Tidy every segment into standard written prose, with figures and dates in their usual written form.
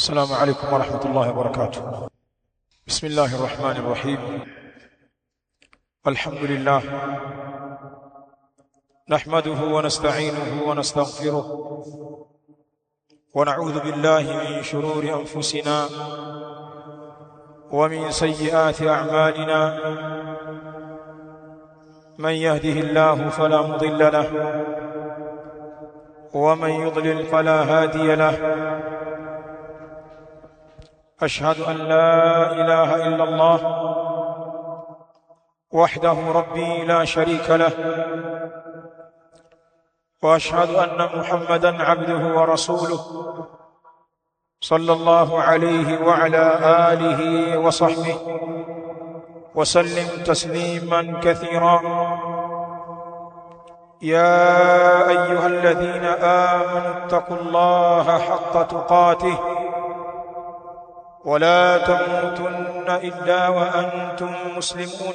السلام عليكم ورحمة الله وبركاته. بسم الله الرحمن الرحيم. الحمد لله نحمده ونستعينه ونستغفره ونعوذ بالله من شرور أنفسنا ومن سيئات أعمالنا. من يهده الله فلا مضل له ومن يضلل فلا هادي له. أشهد أن لا إله إلا الله وحده ربي لا شريك له، وأشهد أن محمدًا عبده ورسوله صلى الله عليه وعلى آله وصحبه وسلم تسليمًا كثيرًا. يا أيها الذين آمنوا اتقوا الله حق تقاته ولا تموتن إلا وأنتم مسلمون.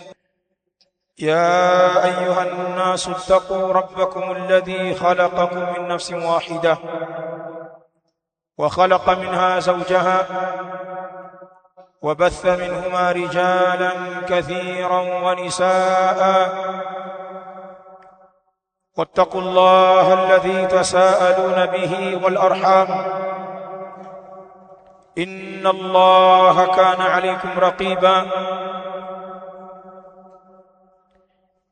يا أيها الناس اتقوا ربكم الذي خلقكم من نفس واحدة وخلق منها زوجها وبث منهما رجالا كثيرا ونساء، واتقوا الله الذي تساءلون به والأرحام إن الله كان عليكم رقيبا.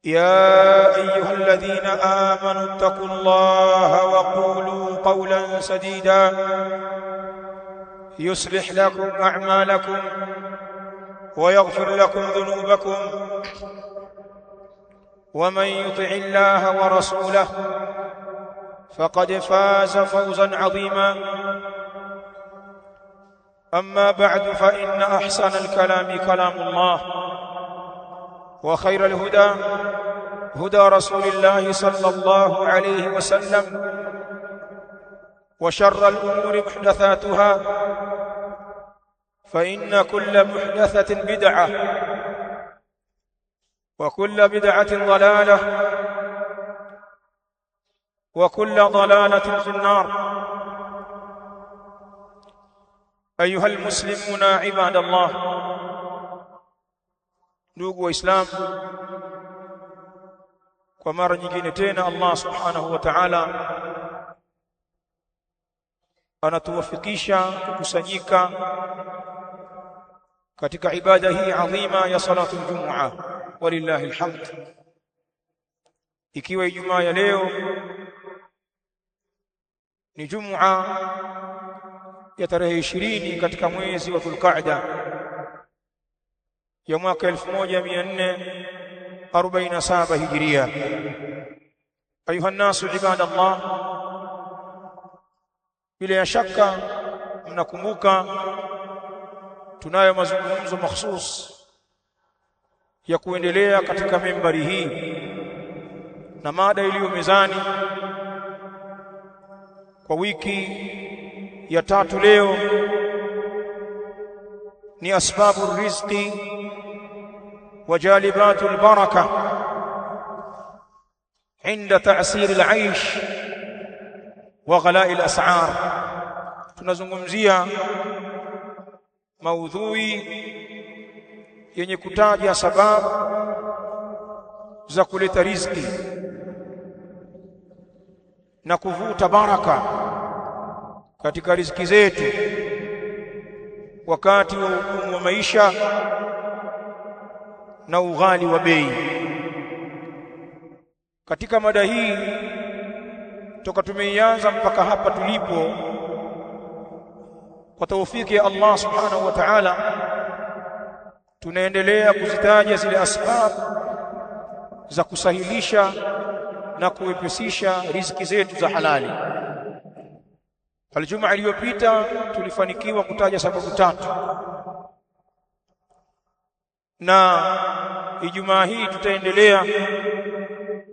يا أيها الذين آمنوا اتقوا الله وقولوا قولا سديدا يصلح لكم أعمالكم ويغفر لكم ذنوبكم، ومن يطع الله ورسوله فقد فاز فوزا عظيما. أما بعد، فإن أحسن الكلام كلام الله، وخير الهدى هدى رسول الله صلى الله عليه وسلم، وشر الأمور محدثاتها، فإن كل محدثة بدعة وكل بدعة ضلالة وكل ضلالة في النار. أيها المسلمون عباد الله، ndugu waislamu, kwa mara nyingine tena Allah subhanahu wa ta'ala anatuwafikisha kukusanyika katika ibada hii adhima ya salatu al-Jum'a, walillahi alhamd. Ikiwa Ijumaa ya leo ni Jum'a ya tarehe 20 katika mwezi wa Dhulqa'da ya mwaka 1447 Hijria. Ayuha nasu ibadallah, bila shaka mnakumbuka tunayo mazungumzo mahsus ya kuendelea katika membari hii, na mada iliyo mezani kwa wiki ya tatu leo ni asbabu rizqi wa jalibatu albaraka inda ta'sir al'aish wa ghala'i al'as'ar. Tunazungumzia maudhui yenye kutaja sababu za kuleta riziki na kuvuta baraka katika riziki zetu wakati wa ugumu wa maisha na ughali wa bei. Katika mada hii toka tumeianza mpaka hapa tulipo, kwa taufiki ya Allah subhanahu wa ta'ala, tunaendelea kuzitaja zile asbabu za kusahilisha na kuwepesisha riziki zetu za halali. Aljuma iliyopita tulifanikiwa kutaja sababu tatu, na Ijumaa hii tutaendelea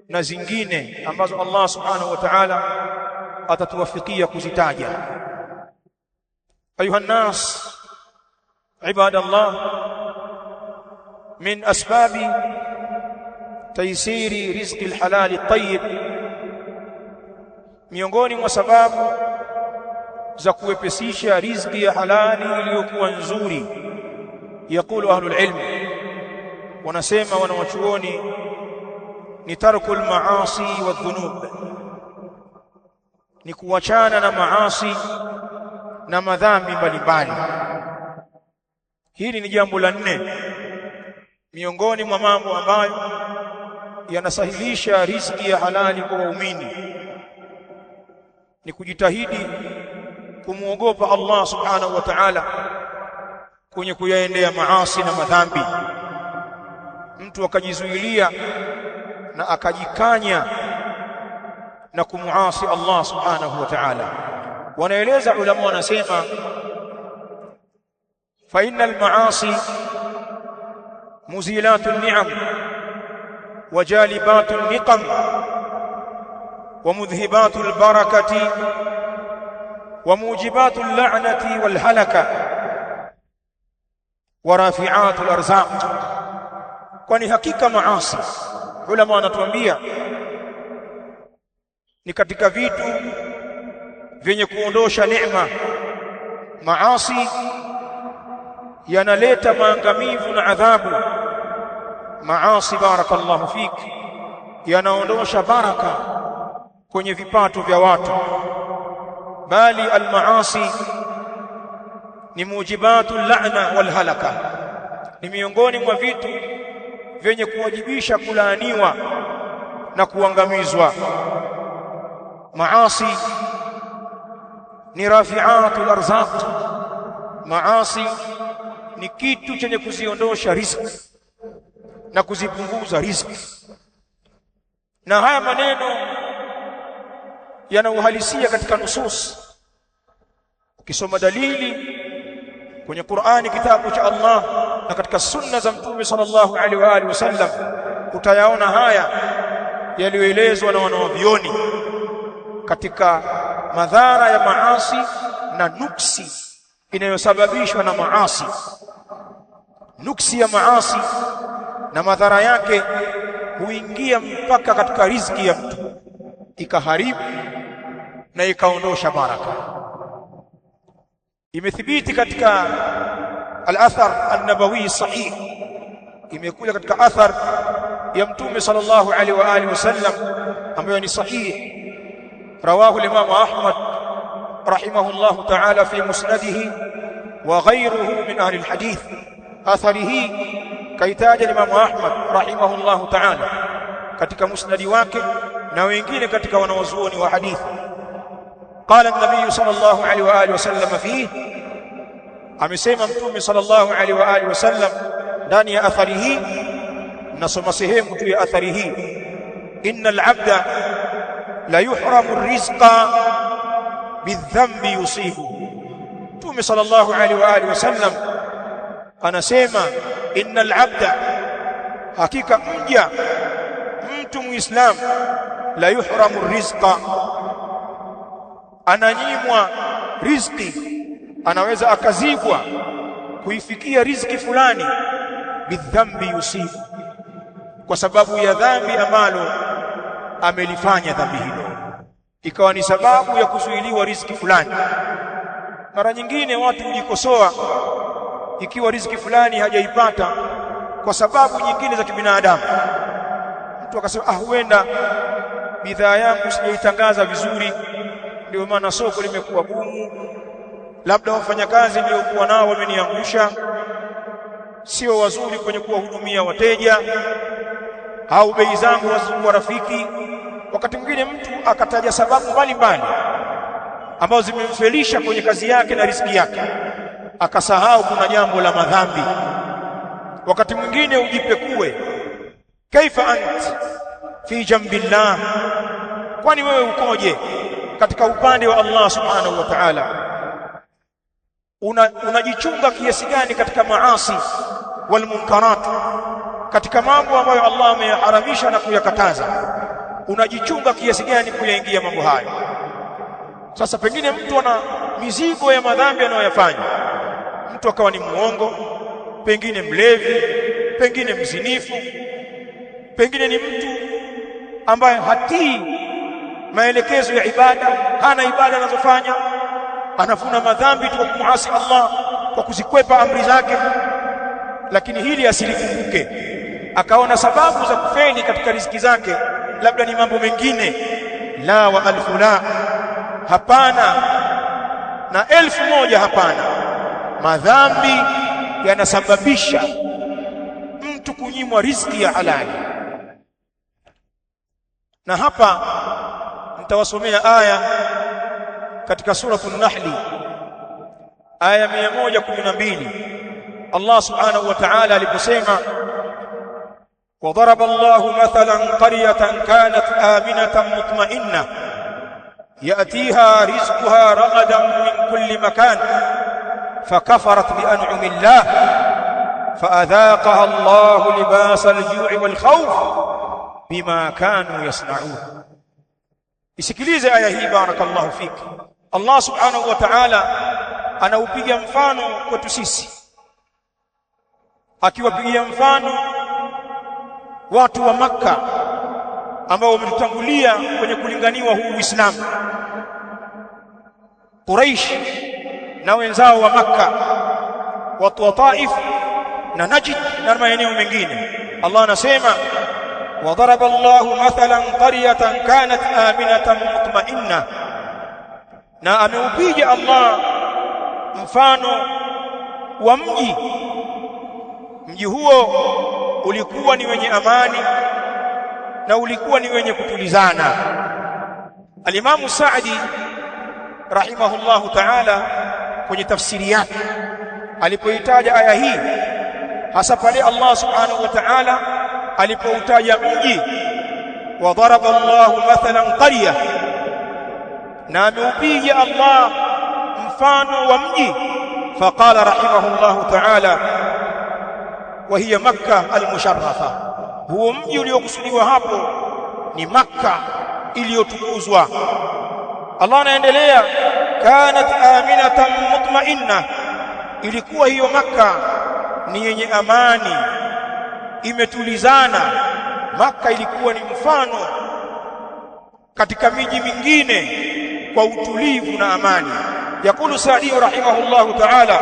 na zingine ambazo Allah subhanahu wa ta'ala atatuwafikia kuzitaja. Ayuha nas ibadallah, min asbabi taysiri rizqi alhalal at-tayyib, miongoni mwa sababu za kuwepesisha riziki ya halali iliyokuwa nzuri. Yaqulu ahlul ilm, wanasema wanawachuoni, ni tarkul maasi wa dhunub, ni kuachana na maasi na madhambi mbalimbali. Hili ni jambo la 4 miongoni mwa mambo ambayo yanasahilisha riziki ya halali kwa waumini, ni kujitahidi kumuogopa Allah subhanahu wa ta'ala kwenye kuyaendea maasi na madhambi. Mtu akajizuilia na akajikanya na kumuasi Allah subhanahu wa ta'ala. Wanaeleza ulama, wanasema fa innal maasi muzilatun ni'am wa jalibatun niqam wa mudhhibatul barakati wa mujibatul la'nati wal halaka wa rafi'atul arzaq. Kwani hakika maasi, ulama wanatuambia, ni katika vitu vyenye kuondosha neema. Maasi yanaleta maangamivu na adhabu. Maasi, barakallahu fik, yanaondosha baraka kwenye vipato vya watu. Bali almaasi ni mujibatu la'na wal halaka, ni miongoni mwa vitu vyenye kuwajibisha kulaaniwa na kuangamizwa. Maasi ni rafi'atul arzaq, maasi ni kitu chenye kuziondosha riziki na kuzipunguza riziki. Na haya maneno yanauhalisia katika nusus. Ukisoma dalili kwenye Qur'ani, kitabu cha Allah, na katika sunna za Mtume sallallahu alaihi wa alihi wasallam, utayaona haya yaliyoelezwa na wanawavioni katika madhara ya maasi na nuksi inayosababishwa na maasi. Nuksi ya maasi na madhara yake huingia mpaka katika riziki ya mtu, ikaharibu na ikaondosha baraka. Imethibiti katika al-athar an-nabawi sahih, imekuja katika athar ya Mtume sallallahu alaihi wa alihi wasallam ambayo ni sahih. Rawahu al-Imam Ahmad rahimahullah ta'ala fi musnadihi wa ghayruhu min ahli al-hadith. Atharihi kaitaja Imam Ahmad rahimahullah ta'ala katika musnadi wake na wengine katika wanawazuoni wa hadithi. Qala an-nabiy sallallahu alaihi wa alihi wasallam fihi, amesema Mtume sallallahu alaihi wa alihi wasallam ndani ya athari hii. Nasoma sehemu tu ya athari hii: innal abda la yuhramu ar-rizqa bidhanbi yusibu. Mtume sallallahu alaihi wa alihi wasallam anasema, innal abda, hakika mja, mtu muislam, la yuhramu ar-rizqa, ananyimwa riziki, anaweza akazibwa kuifikia riziki fulani, bidhambi yusibu, kwa sababu ya dhambi ambalo amelifanya. Dhambi hilo ikawa ni sababu ya kuzuiliwa riziki fulani. Mara nyingine watu hujikosoa ikiwa riziki fulani hajaipata kwa sababu nyingine za kibinadamu. Mtu akasema, huenda bidhaa yangu sijaitangaza vizuri, ndio maana soko limekuwa gumu, labda wafanyakazi niliokuwa nao wameniangusha, sio wazuri kwenye kuwahudumia wateja, au bei zangu hazikuwa rafiki. Wakati mwingine mtu akataja sababu mbalimbali ambazo zimemfelisha kwenye kazi yake na riziki yake, akasahau kuna jambo la madhambi. Wakati mwingine ujipekue, kaifa ant fi jambillah, kwani wewe ukoje katika upande wa Allah subhanahu wa ta'ala? Unajichunga kiasi gani katika maasi wal munkarat, katika mambo ambayo Allah ameyaharamisha na kuyakataza? Unajichunga kiasi gani kuyaingia mambo hayo? Sasa pengine mtu ana mizigo ya madhambi anayoyafanya, mtu akawa ni muongo, pengine mlevi, pengine mzinifu, pengine ni mtu ambaye hatii maelekezo ya ibada, hana ibada anazofanya, anavuna madhambi kwa kumuasi Allah, kwa kuzikwepa amri zake, lakini hili asilikumbuke, akaona sababu za kufeli katika riziki zake labda ni mambo mengine. La wa alfu la, hapana na 1000 hapana. Madhambi yanasababisha mtu kunyimwa riziki ya halali. Na hapa nitawasomea aya katika suratul Nahl, aya 112. Allah subhanahu wa ta'ala aliposema, وضرب الله مثلا قرية كانت آمنة مطمئنة يأتيها رزقها رغدا من كل مكان فكفرت بأنعم الله فأذاقها الله لباس الجوع والخوف بما كانوا يصنعون. isikilize aya hii, barakallahu fik. Allah subhanahu wa ta'ala anaupiga mfano kwetu sisi, akiwapigia mfano watu wa Makka ambao wametangulia kwenye kulinganiwa huu Uislamu, Quraish na wenzao wa Makka, watu wa Taif na Najd na maeneo mengine. Allah anasema, وضرب الله مثلا قرية كانت آمنة مطمئنة, na ameupiga Allah mfano wa mji huo ulikuwa ni wenye amani na ulikuwa ni wenye kutulizana. Al-Imam Sa'di rahimahullahu ta'ala kwenye tafsiri yake alipoitaja aya hii, hasa pale Allah subhanahu wa ta'ala alipoutaja mji, wa daraba Allahu mathalan qarya, na ameupiga Allah mfano wa mji, faqala rahimahullahu ta'ala, wa hiya Makkah al-musharrafa, huo mji uliokusudiwa hapo ni Makkah iliyotukuzwa. Allah anaendelea, kanat aminatan mutma'inna, ilikuwa hiyo Makkah ni yenye amani, imetulizana. Makkah ilikuwa ni mfano katika miji mingine kwa utulivu na amani. Yakulu Sa'di rahimahullahu ta'ala,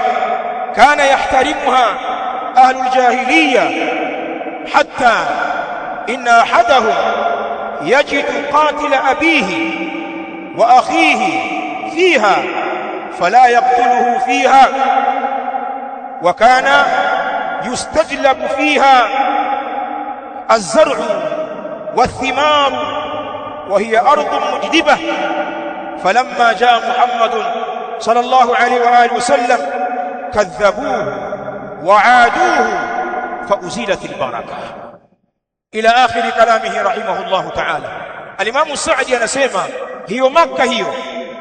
kana yahtarimuha ahlul jahiliya hatta inna ahadahum yajidu qatila abihi wa akhihi fiha fala yaqtuluhu fiha wa kana yustajlabu fiha الزرع والثمار وهي أرض مجدبة فلما جاء محمد صلى الله عليه وآله وسلم كذبوه وعادوه فأزيلت البركة إلى آخر كلامه رحمه الله تعالى. الإمام السعدي anasema hiyo Makka hiyo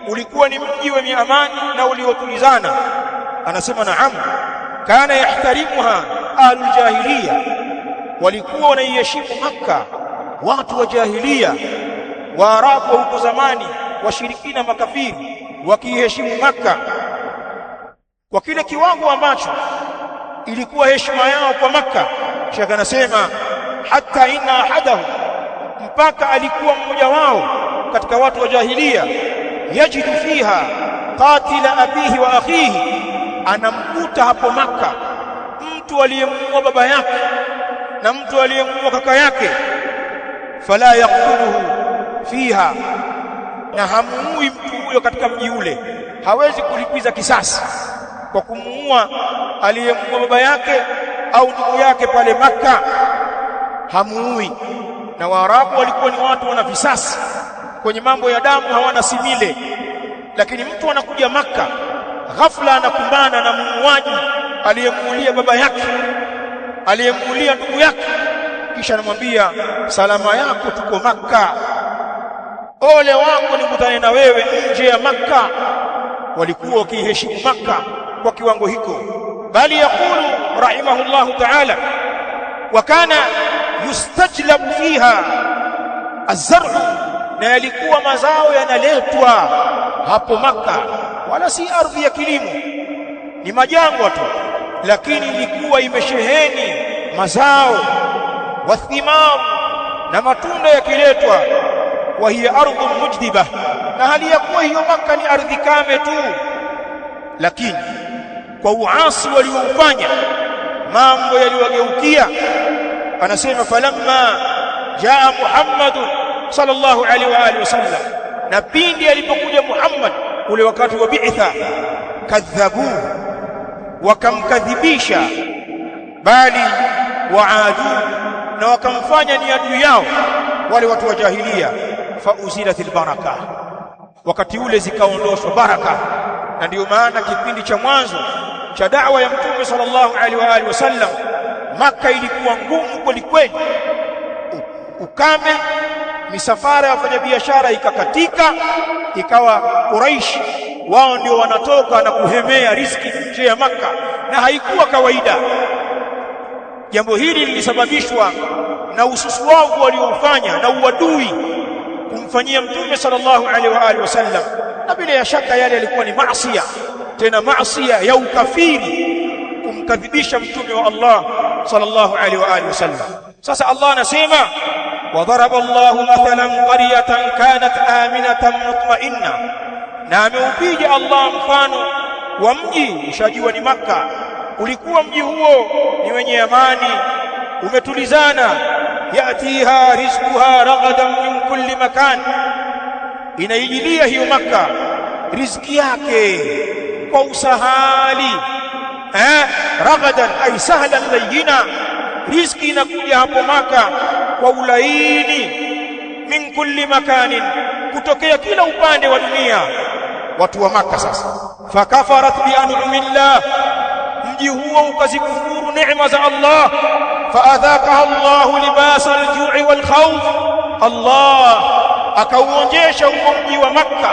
ulikuwa ni mji wenye amani na uliotulizana. Anasema naam, kana yahtarimuha ahlul jahiliya, walikuwa wanaiheshimu Makka watu wa jahiliya, Waarabu huko zamani, washirikina makafiri, wakiheshimu Makka kwa kile kiwango ambacho ilikuwa heshima yao kwa Makka. Sheikh anasema hatta inna ahadahu, mpaka alikuwa mmoja wao katika watu wa jahiliya, yajidu fiha qatila abihi wa akhihi, anamkuta hapo Makka mtu aliyemuua baba yake na mtu aliyemuua kaka yake, fala yaqtuluhu fiha, na hamuui mtu huyo katika mji ule, hawezi kulipiza kisasi kwa kumuua aliyemuua baba yake au ndugu yake pale Makka, hamuui. Na Waarabu walikuwa ni watu wana visasi kwenye mambo ya damu, hawana simile. Lakini mtu anakuja Makka ghafla anakumbana na muuaji aliyemuulia baba yake, aliyemuulia ndugu yake, kisha anamwambia salama yako, tuko Makka, ole wako nikutane na wewe nje ya Makka. Walikuwa wakiheshimu Makka kwa kiwango hiko. Bali yakulu rahimahullahu ta'ala, wa kana yustajlabu fiha az-zar'u, na yalikuwa mazao yanaletwa hapo Makka, wala si ardhi ya kilimo, ni majangwa tu, lakini ilikuwa imesheheni mazao, wathimar, na matunda yakiletwa. Wa hiya ardhun mujdiba, na hali ya kuwa hiyo Makka ni ardhi kame tu, lakini kwa uasi walioufanya mambo yaliwageukia. Anasema falamma jaa Muhammadun sallallahu alaihi wa alihi wasallam, na pindi alipokuja Muhammad ule wakati wa bi'tha, kadhabu, wakamkadhibisha, bali waadu, na wakamfanya ni adui yao wale watu wa jahilia. Fauzilatil baraka, wakati ule zikaondoshwa baraka. Na ndio maana kipindi cha mwanzo cha da'wa ya Mtume sallallahu alaihi wa alihi wasallam, Makka ilikuwa ngumu kweli kweli, ukame, misafara ya wafanyabiashara ikakatika, ikawa Quraish wao ndio wanatoka na kuhemea riziki nje ya Makka, na haikuwa kawaida. Jambo hili lilisababishwa na ususuavu walioufanya na uadui kumfanyia Mtume sallallahu alaihi wa alihi wasallam, na bila shaka yale yalikuwa ni maasiya, tena maasiya ya ukafiri, kumkadhibisha Mtume wa Allah sallallahu alaihi wa alihi wasallam. Sasa Allah anasema وضرب الله مثلا قرية كانت آمنة مطمئنة, na ameupiga Allah mfano wa mji ushajiwa ni Makka, ulikuwa mji huo ni wenye amani, umetulizana. Yatiha rizquha ragadan min kulli makan, inaijilia hiyo Makka riziki yake kwa usahali. Ragadan ay sahlan layyina, riziki inakuja hapo Makka kwa ulaini. Min kulli makanin, kutokea kila upande wa dunia. Watu wa Makka sasa, fakafarat bi an'amillah, mji huo ukazikufuru neema za Allah. Faadhaqaha Allahu libasa al-ju'i wal khawf, Allah akauonjesha huo mji wa Makka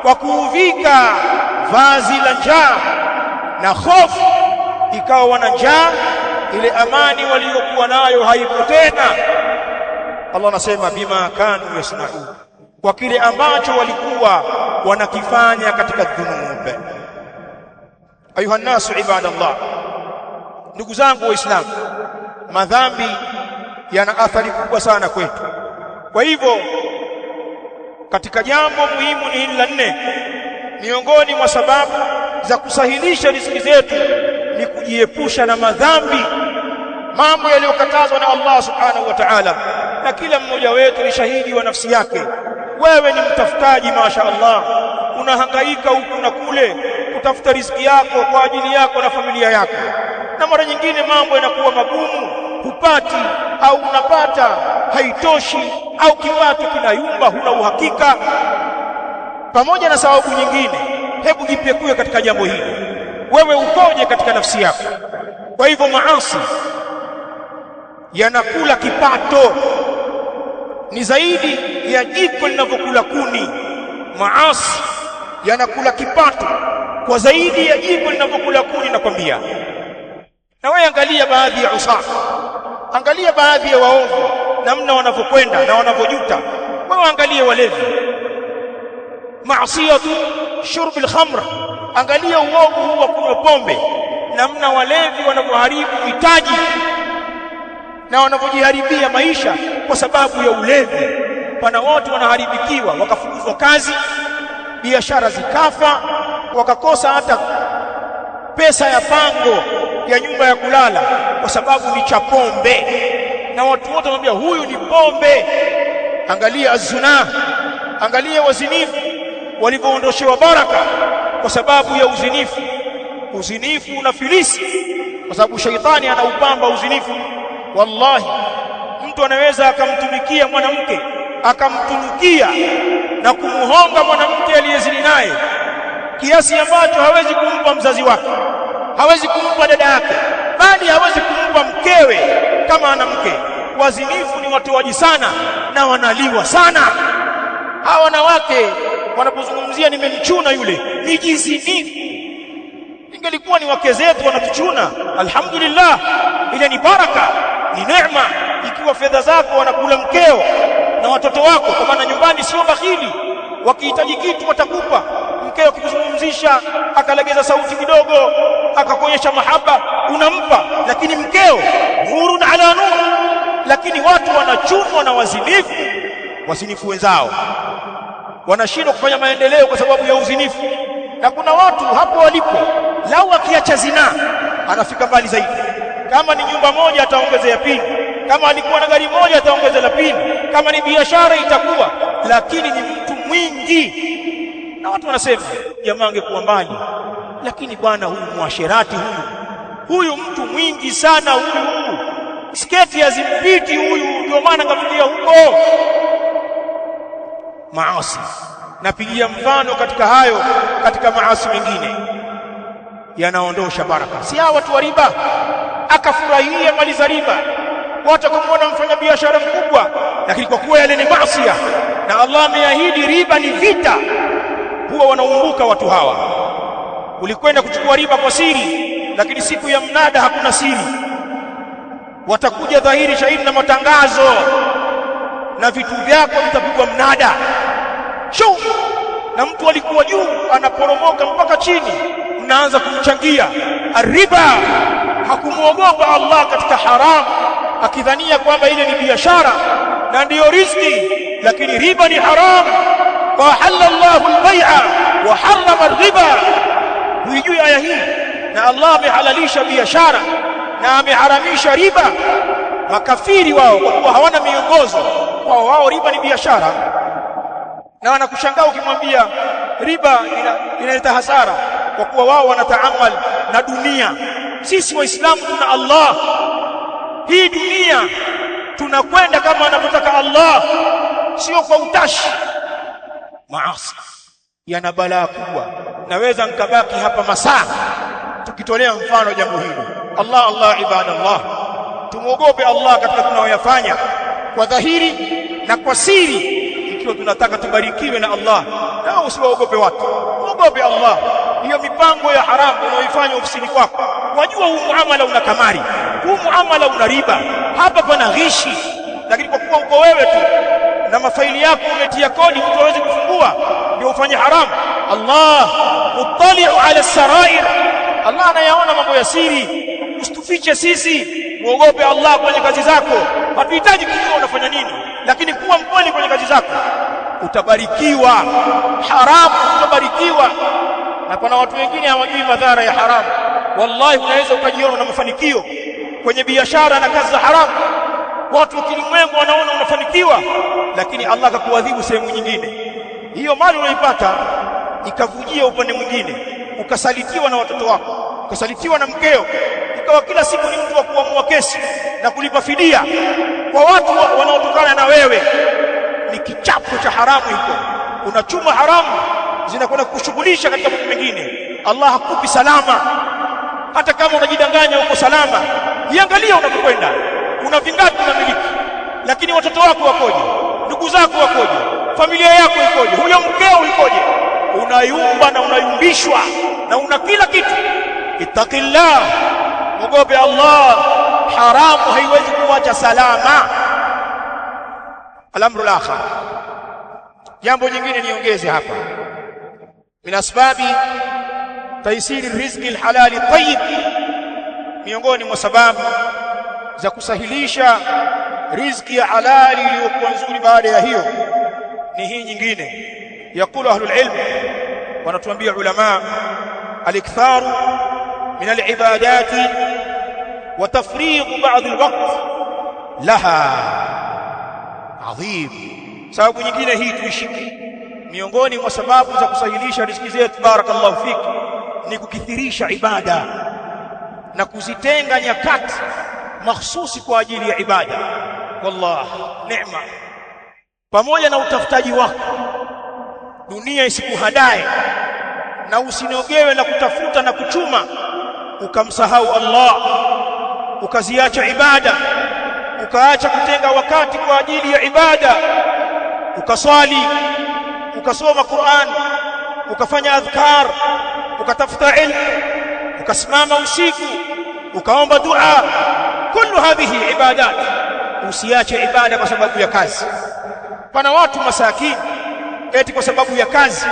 kwa kuuvika vazi la njaa na hofu, ikawa wana njaa, ile amani waliokuwa nayo haipo tena. Allah anasema bima kanu yasna'un, kwa kile ambacho walikuwa wanakifanya katika dhunub. Ayuha nasu ibadallah, ndugu zangu Waislamu, madhambi yana athari kubwa sana kwetu. Kwa hivyo katika jambo muhimu ni hili la 4, miongoni mwa sababu za kusahilisha riziki zetu ni kujiepusha na madhambi, mambo yaliyokatazwa na Allah subhanahu wa ta'ala. Na kila mmoja wetu ni shahidi wa nafsi yake. Wewe ni mtafutaji, masha Allah, unahangaika huku na kule kutafuta riziki yako kwa ajili yako na familia yako, na mara nyingine mambo yanakuwa magumu, hupati au unapata haitoshi, au kipato kinayumba, huna uhakika. Pamoja na sababu nyingine, hebu jipekue katika jambo hili, wewe ukoje katika nafsi yako? Kwa hivyo maasi yanakula kipato, ni zaidi ya jiko linavyokula kuni. Maasi yanakula kipato kwa zaidi ya jiko linavyokula kuni, nakwambia. Na wewe angalia baadhi ya usafi, angalia baadhi ya waovu namna wanavyokwenda na wanavyojuta. Wewe angalia walevi, maasiyatu shurb al-khamr, angalia uovu huu wa kunywa pombe, namna walevi wanavyoharibu mitaji na wanavyojiharibia maisha kwa sababu ya ulevi. Pana watu wanaharibikiwa, wakafukuzwa kazi, biashara zikafa, wakakosa hata pesa ya pango ya nyumba ya kulala kwa sababu ni cha pombe, na watu wote wanambia huyu ni pombe. Angalia azuna, angalia wazinifu walivyoondoshewa baraka kwa sababu ya uzinifu. Uzinifu unafilisi kwa sababu shaitani anaupamba uzinifu. Wallahi, mtu anaweza akamtumikia mwanamke, akamtunukia na kumuhonga mwanamke aliyezini naye kiasi ambacho hawezi kumpa mzazi wake, hawezi kumpa dada yake, bali hawezi kumpa mkewe kama ana mke. Wazinifu ni watoaji sana na wanaliwa sana. Hawa wanawake wanapozungumzia nimemchuna yule, ni jizinifu. Ingelikuwa ni wake zetu wanatuchuna, alhamdulillah, ile ni baraka, ni neema. Ikiwa fedha zako wanakula mkeo na watoto wako, kwa maana nyumbani sio bakhili, wakihitaji kitu watakupa. Mkeo akikuzungumzisha akalegeza sauti kidogo, akakuonyesha mahaba, unampa. Lakini mkeo nurun ala nur. Lakini watu wanachunwa na wazinifu, wazinifu wenzao wanashindwa kufanya maendeleo kwa sababu ya uzinifu. Na kuna watu hapo walipo, lau akiacha zinaa anafika mbali zaidi. Kama ni nyumba moja ataongeza ya pili, kama alikuwa na gari moja ataongeza la pili, kama ni biashara itakuwa, lakini ni mtu mwingi. Na watu wanasema jamaa angekuwa mbali, lakini bwana huyu muasherati huyu mtu mwingi sana huyu, sketi hazimpiti huyu, ndio maana kafikia huko maasi. Napigia mfano katika hayo, katika maasi mengine yanaondosha baraka. Si hao watu wa riba, akafurahia mali za riba, watu kumwona mfanya biashara mkubwa, lakini kwa kuwa yale ni maasi na Allah ameahidi riba ni vita, huwa wanaumbuka watu hawa. Ulikwenda kuchukua riba kwa siri, lakini siku ya mnada hakuna siri, watakuja dhahiri shahidi na matangazo, na vitu vyako vitapigwa mnada shuu, na mtu alikuwa juu anaporomoka mpaka chini, mnaanza kumchangia. Riba hakumuogopa Allah katika haramu, akidhania kwamba ile ni biashara na ndiyo riziki, lakini riba ni haramu. Wa halallahu al-bai'a wa harrama ar-riba. Huijui aya hii? Na Allah amehalalisha biashara na ameharamisha riba. Makafiri wao kwa kuwa hawana miongozo, wao riba ni biashara, na wanakushangaa ukimwambia riba inaleta hasara, kwa kuwa wao wanataamal na dunia. Sisi waislamu tuna Allah, hii dunia tunakwenda kama anavyotaka Allah, sio kwa utashi. Maasi yana balaa kubwa, naweza nikabaki hapa masaa tukitolea mfano jambo hilo. Allah ibadallah, tumuogope Allah katika tunayoyafanya kwa dhahiri na kwa siri, ikiwa tunataka tubarikiwe na Allah. Na usiwaogope watu, muogope Allah. Hiyo mipango ya haramu unaoifanya ofisini kwako, wajua huu muamala una kamari, huu muamala una riba, hapa pana ghishi, lakini kwa kuwa uko wewe tu na mafaili yako umetia kodi mtu aweze kufungua, ndio ufanye haramu. Allah muttali'u ala sarair, Allah anayaona mambo ya siri. Usitufiche sisi, muogope Allah kwenye kazi zako. Hatuhitaji kujua unafanya nini, lakini kuwa mkweli kwenye kazi zako, utabarikiwa. Haramu utabarikiwa. Na kuna watu wengine hawajui madhara ya haramu. Wallahi unaweza ukajiona na mafanikio kwenye biashara na kazi za haramu, watu wa kilimwengu wanaona unafanikiwa, lakini Allah akakuadhibu sehemu nyingine. Hiyo mali unaipata ikavujia upande mwingine, ukasalitiwa na watoto wako, ukasalitiwa na mkeo, ikawa kila siku ni mtu wa kuamua kesi na kulipa fidia kwa watu wanaotokana na wewe. Ni kichapo cha haramu hicho, unachuma haramu zinakwenda kukushughulisha katika mambo mengine. Allah hakupi salama. Hata kama unajidanganya uko salama, jiangalia unapokwenda, una vingapi unamiliki, lakini watoto wako wakoje, ndugu zako wakoje, familia yako ikoje, huyo mkeo ikoje? Unayumba na unayumbishwa na una kila kitu. Ittaqillah, muogope Allah. Haramu haiwezi kuacha salama. Al-amru al-akhar, jambo jingine niongeze hapa, min asbabi taysiri rizqi al-halali tayyib, miongoni mwa sababu za kusahilisha riziki ya halali iliyokuwa nzuri. Baada ya hiyo ni hii nyingine, yakulu ahlul ilm, wanatuambia ulama, al-iktharu min al-ibadati wa tafriq ba'd al-waqt laha adhim. Sababu nyingine hii tuishiki, miongoni mwa sababu za kusahilisha riziki zetu, barakallahu fiki, ni kukithirisha ibada na kuzitenga nyakati mahsusi kwa ajili ya ibada. Wallah neema, pamoja na utafutaji wako, dunia isikuhadae na usinogewe na kutafuta na kuchuma ukamsahau Allah, ukaziacha ibada, ukaacha kutenga wakati kwa ajili ya ibada, ukaswali, ukasoma Qur'an, ukafanya adhkar, ukatafuta ilmu, ukasimama usiku, ukaomba dua. Kullu hadhihi ibadat. Usiache ibada kwa sababu ya kazi. Pana watu masakini eti kwa sababu ya kazi,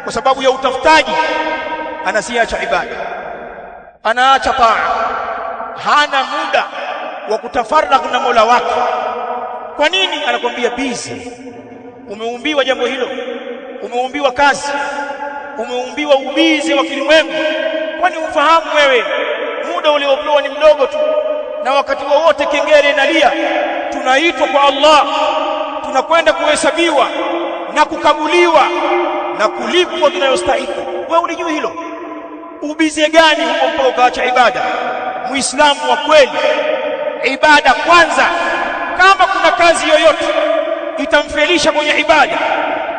kwa sababu ya utafutaji, anasiacha ibada, anaacha taa, hana muda wa kutafarrag na Mola wake. Kwa nini? Anakuambia busy. Umeumbiwa jambo hilo, umeumbiwa kazi, umeumbiwa ubizi wa kilimwengu. Kwani ufahamu wewe muda uliopewa ni mdogo tu, na wakati wowote kengele inalia tunaitwa kwa Allah, tunakwenda kuhesabiwa na kukaguliwa na kulipwa tunayostahili. Wewe ulijua hilo? Ubize gani huko mpaka ukaacha ibada? Muislamu wa kweli, ibada kwanza. Kama kuna kazi yoyote itamfelisha kwenye ibada,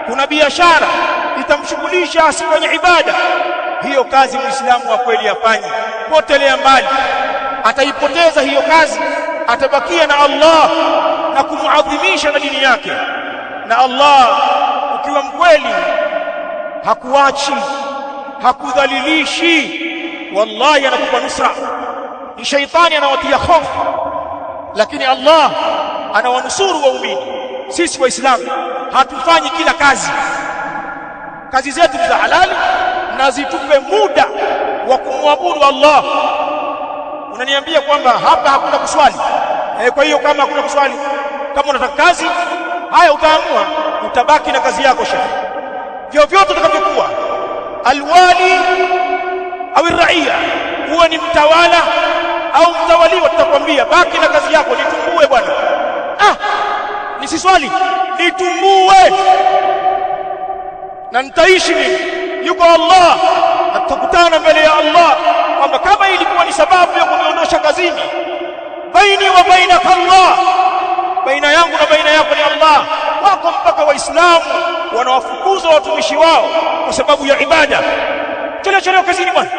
kuna biashara itamshughulisha asifanye ibada, hiyo kazi muislamu wa kweli afanye. Potelea mbali, ataipoteza hiyo kazi, atabakia na Allah na kumuadhimisha na dini yake. Na Allah ukiwa mkweli hakuachi, hakudhalilishi, wallahi anakupa nusra. Ni shaitani anawatia hofu, lakini Allah anawanusuru waumini. Sisi waislamu hatufanyi kila kazi, kazi zetu za halali na zitupe muda wa kumwabudu Allah. Unaniambia kwamba hapa hakuna kuswali, kwa hiyo kama hakuna kuswali, kama unataka kazi, haya utaamua, utabaki na kazi yako shekhi. Vyovyote utakavyokuwa, alwali au raia, huwa ni mtawala au mtawaliwa, tutakwambia baki na kazi yako. Nitumbue bwana, nisiswali, nitumbue na nitaishi mimi. Yuko Allah na tutakutana mbele ya Allah kwamba kama ilikuwa ni sababu ya kuniondosha kazini, baini wa bainaka Allah, baina yangu na baina yako ni Allah. Wako mpaka waislamu wanawafukuza watumishi wao kwa sababu ya ibada. Chelewa kazini bwana,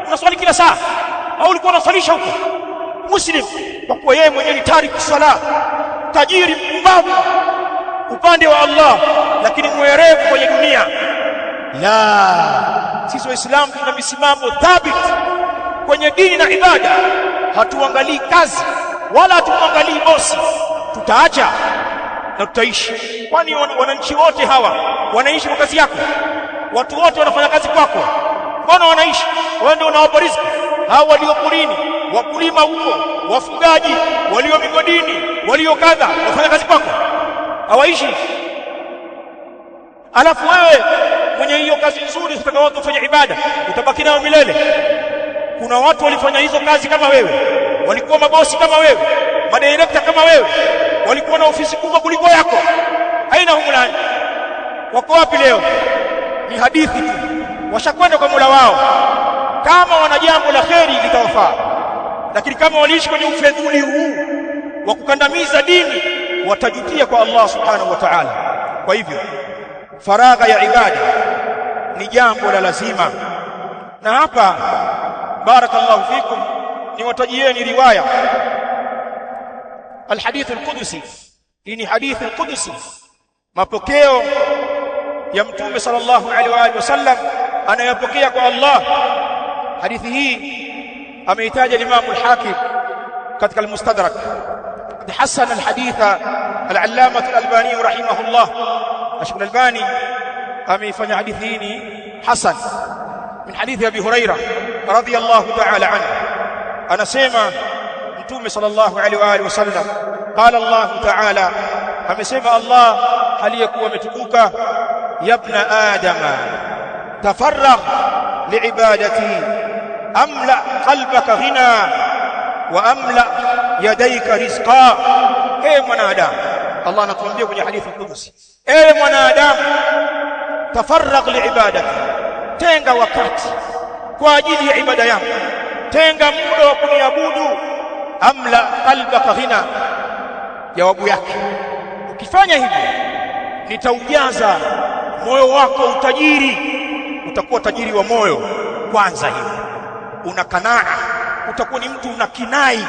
unaswali kila saa, au ulikuwa unaswalisha huko muslim kwa kuwa yeye mwenyewe ni tariku sala, tajiri mpumbavu upande wa Allah, lakini mwerevu kwenye dunia. La, sisi waislamu tuna misimamo thabiti kwenye dini na ibada. Hatuangalii kazi wala hatuangalii bosi, tutaacha na tutaishi. Kwani wananchi wote hawa wanaishi kwa kazi yako? Watu wote wanafanya kazi kwako, mbona wanaishi? Wewe ndio unawapa riziki. Hao walio porini, wakulima huko, wafugaji, walio migodini, walio kadha, wafanya kazi kwako, hawaishi? Alafu wewe mwenye hiyo kazi nzuri utaka watu kufanya ibada, utabaki nao milele? Kuna watu walifanya hizo kazi kama wewe, walikuwa mabosi kama wewe, madirekta kama wewe, walikuwa na ofisi kubwa kuliko yako, haina humulani. Wako wapi leo? Ni hadithi tu, washakwenda kwa Mola wao. Kama wana jambo la kheri litawafaa, lakini kama waliishi kwenye ufedhuli huu wa kukandamiza dini, watajutia kwa Allah subhanahu wa ta'ala. Kwa hivyo faragha ya ibada ni jambo la lazima. Na hapa barakallahu fikum niwatajieni riwaya alhadith alqudusi. Hii ni hadithi alqudusi, mapokeo ya Mtume sallallahu alaihi wa alihi wasallam anayopokea kwa Allah. Hadithi hii ameitaja Imam al-Hakim katika al-Mustadrak. Hasan al-haditha al-Allamah al-Albani rahimahullah. Sheikh al-Albani ameifanya hadithi hii ni hasan min hadithi Abi Hurairah radhiyallahu ta'ala anhu. Anasema Mtume sallallahu alaihi wa alihi wasallam, qala Allah ta'ala, amesema Allah aliyekuwa ametukuka, ya ibna adama tafarragh liibadati amla qalbaka ghina wa amla yadayka rizqa. Ewe mwanadamu, Allah anatuambia kwenye hadithi al-Qudsi, ewe mwanadamu, tafarragh liibadati, tenga wakati kwa ajili ya ibada yako, tenga muda wa kuniabudu. Amla qalbaka ghina, jawabu yake, ukifanya hivyo nitaujaza moyo wako utajiri. Utakuwa tajiri wa moyo kwanza. Hivi una kanaa, utakuwa ni mtu una kinai,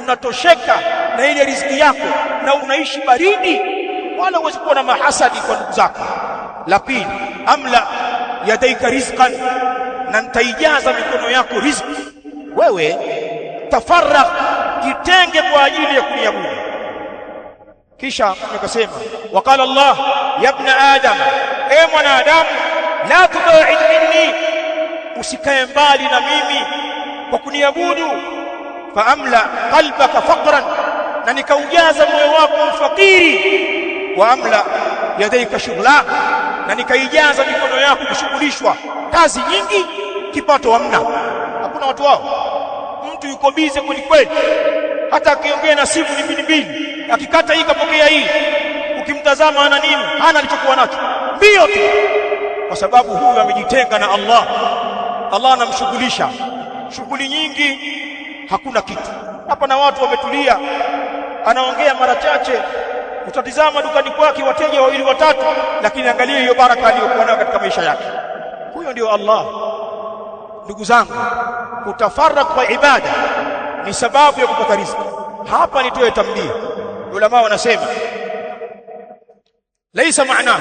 unatosheka na ile riziki yako na unaishi baridi, wala huwezi kuwa na mahasadi kwa ndugu zako. La pili, amla yadaika rizqan, na nitaijaza mikono yako riziki. Wewe tafarragh, jitenge kwa ajili ya kuniabudu. Kisha akasema, waqala Allah ya ibna adam, ewe mwanadamu, la tubaid minni, usikae mbali na mimi kwa kuniabudu. Fa amla qalbaka faqran, na nikaujaza moyo wako ufakiri. Wa amla yadaika shughla, na nikaijaza mikono yako kushughulishwa kazi nyingi, kipato hamna. Hakuna watu wao, mtu yuko bize kweli kweli, hata akiongea na simu ni mbili, akikata hii kapokea hii, ukimtazama ana nini? Hana alichokuwa nacho, mbio tu, kwa sababu huyu amejitenga na Allah. Allah anamshughulisha shughuli nyingi, hakuna kitu hapa. Na watu wametulia, anaongea mara chache, utatizama dukani kwake wateja wawili watatu, lakini angalia hiyo baraka aliyokuwa nayo katika maisha yake. Huyo ndio Allah. Ndugu zangu, kutafarrak kwa ibada ni sababu ya kupata riziki. Hapa nitoe tambii. Ulama wanasema laisa maana,